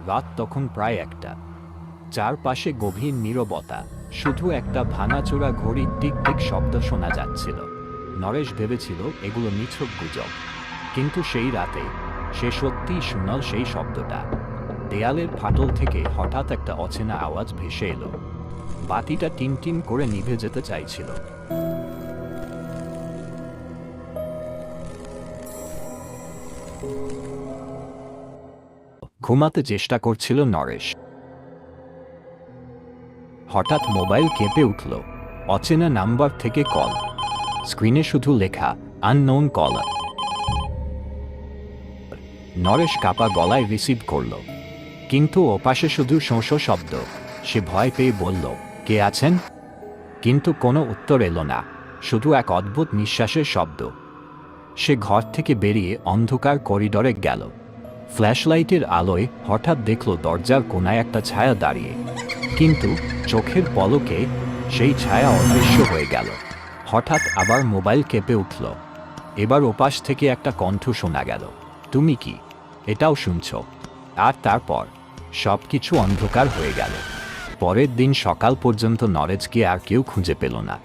রাত তখন প্রায় 1টা। চারপাশে গভীর নীরবতা, শুধু একটা ভাঙাচোরা ঘড়ির টিক টিক শব্দ শোনা যাচ্ছিল। নরেশ ভেবেছিল এগুলো নিছক গুজব, কিন্তু সেই রাতে সে সত্যিই শুনল সেই শব্দটা। দেয়ালের ফাটল থেকে হঠাৎ একটা অচেনা আওয়াজ ভেসে এলো। বাতিটা টিমটিম করে নিভে যেতে চাইছিল। ঘুমাতে চেষ্টা করছিল নরেশ। হঠাৎ মোবাইল কেঁপে উঠল। অচেনা নাম্বার থেকে কল। স্ক্রিনে শুধু লেখা আননোন কলার। নরেশ কাপা গলায় রিসিভ করল, কিন্তু ওপাশে শুধু শোঁ শব্দ। সে ভয় পেয়ে বলল, কে আছেন? কিন্তু কোনো উত্তর এলো না, শুধু এক অদ্ভুত নিঃশ্বাসের শব্দ। সে ঘর থেকে বেরিয়ে অন্ধকার করিডরে গেল। ফ্ল্যাশলাইটের আলোয় হঠাৎ দেখল দরজার কোনায় একটা ছায়া দাঁড়িয়ে, কিন্তু চোখের পলকে সেই ছায়া অদৃশ্য হয়ে গেল। হঠাৎ আবার মোবাইল কেঁপে উঠল। এবার ওপাশ থেকে একটা কণ্ঠ শোনা গেল, তুমি কি এটাও শুনছ? আর তারপর সব কিছু অন্ধকার হয়ে গেল। পরের দিন সকাল পর্যন্ত নরেশকে আর কেউ খুঁজে পেল না।